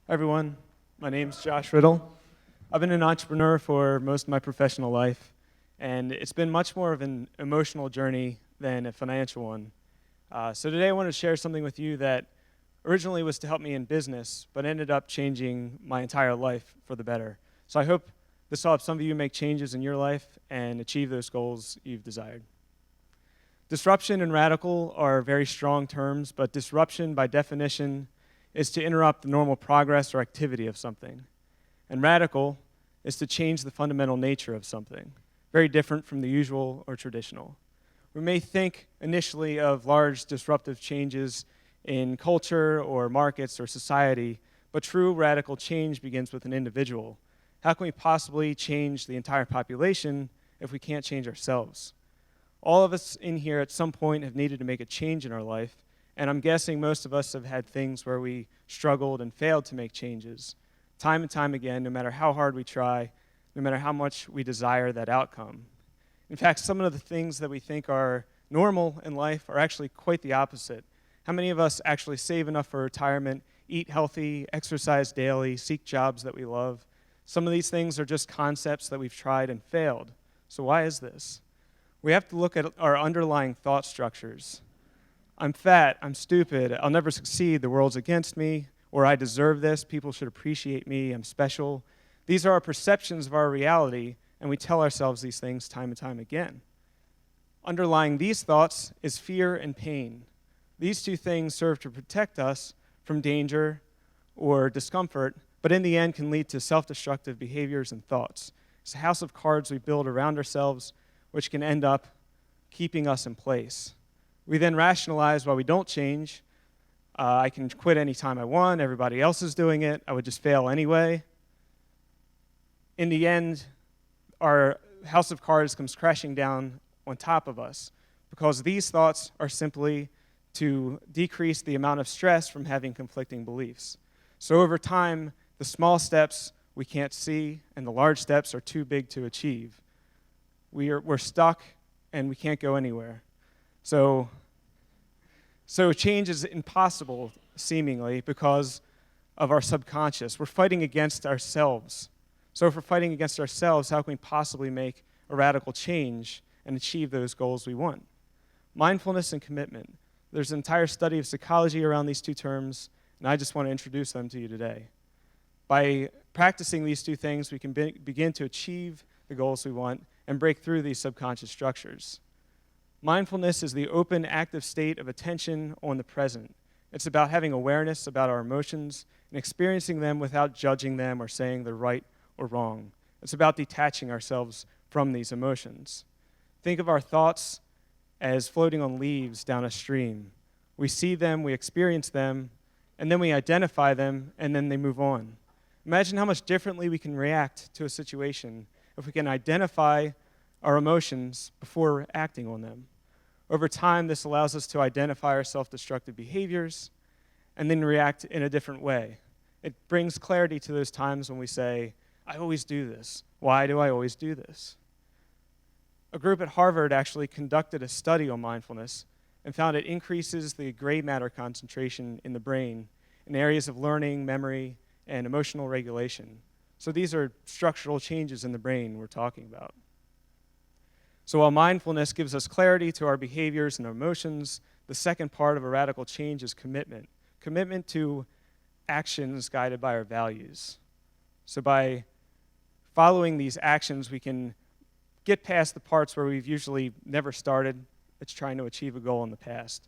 Hi, everyone. My name's Josh Riddle. I've been an entrepreneur for most of my professional life, and it's been much more of an emotional journey than a financial one. So today I want to share something with you that originally was to help me in business, but ended up changing my entire life for the better. So I hope this will help some of you make changes in your life and achieve those goals you've desired. Disruption and radical are very strong terms, but disruption, by definition, is to interrupt the normal progress or activity of something. And radical is to change the fundamental nature of something, very different from the usual or traditional. We may think initially of large disruptive changes in culture or markets or society, but true radical change begins with an individual. How can we possibly change the entire population if we can't change ourselves? All of us in here at some point have needed to make a change in our life, and I'm guessing most of us have had things where we struggled and failed to make changes, time and time again, no matter how hard we try, no matter how much we desire that outcome. In fact, some of the things that we think are normal in life are actually quite the opposite. How many of us actually save enough for retirement, eat healthy, exercise daily, seek jobs that we love? Some of these things are just concepts that we've tried and failed. So why is this? We have to look at our underlying thought structures. I'm fat, I'm stupid, I'll never succeed, the world's against me, or I deserve this, people should appreciate me, I'm special. These are our perceptions of our reality, and we tell ourselves these things time and time again. Underlying these thoughts is fear and pain. These two things serve to protect us from danger or discomfort, but in the end can lead to self-destructive behaviors and thoughts. It's a house of cards we build around ourselves, which can end up keeping us in place. We then rationalize why we don't change. I can quit anytime I want, everybody else is doing it, I would just fail anyway. In the end, our house of cards comes crashing down on top of us because these thoughts are simply to decrease the amount of stress from having conflicting beliefs. So over time, the small steps we can't see and the large steps are too big to achieve. We're stuck and we can't go anywhere. So change is impossible, seemingly, because of our subconscious. We're fighting against ourselves. So if we're fighting against ourselves, how can we possibly make a radical change and achieve those goals we want? Mindfulness and commitment. There's an entire study of psychology around these two terms, and I just want to introduce them to you today. By practicing these two things, we can begin to achieve the goals we want and break through these subconscious structures. Mindfulness is the open, active state of attention on the present. It's about having awareness about our emotions and experiencing them without judging them or saying they're right or wrong. It's about detaching ourselves from these emotions. Think of our thoughts as floating on leaves down a stream. We see them, we experience them, and then we identify them, and then they move on. Imagine how much differently we can react to a situation if we can identify our emotions before acting on them. Over time, this allows us to identify our self-destructive behaviors and then react in a different way. It brings clarity to those times when we say, I always do this. Why do I always do this? A group at Harvard actually conducted a study on mindfulness and found it increases the gray matter concentration in the brain in areas of learning, memory, and emotional regulation. So these are structural changes in the brain we're talking about. So while mindfulness gives us clarity to our behaviors and our emotions, the second part of a radical change is commitment. Commitment to actions guided by our values. So by following these actions, we can get past the parts where we've usually never started. It's trying to achieve a goal in the past.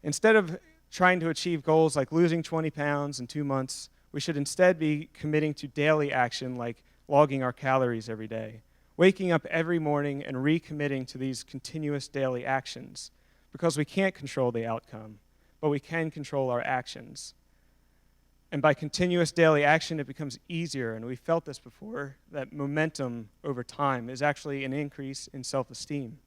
Instead of trying to achieve goals like losing 20 pounds in 2 months, we should instead be committing to daily action like logging our calories every day, waking up every morning and recommitting to these continuous daily actions, because we can't control the outcome, but we can control our actions. And by continuous daily action, it becomes easier, and we felt this before, that momentum over time is actually an increase in self-esteem.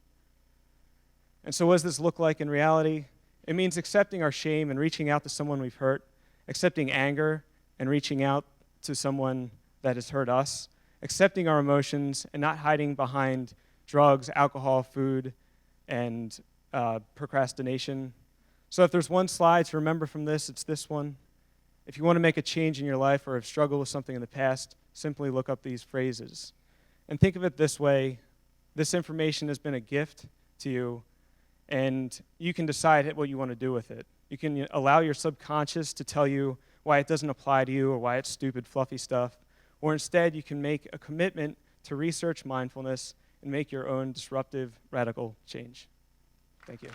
And so what does this look like in reality? It means accepting our shame and reaching out to someone we've hurt, accepting anger and reaching out to someone that has hurt us, accepting our emotions and not hiding behind drugs, alcohol, food, and procrastination. So if there's one slide to remember from this, it's this one. If you want to make a change in your life or have struggled with something in the past, simply look up these phrases. And think of it this way: this information has been a gift to you, and you can decide what you want to do with it. You can allow your subconscious to tell you why it doesn't apply to you or why it's stupid, fluffy stuff, or instead you can make a commitment to research mindfulness and make your own disruptive, radical change. Thank you.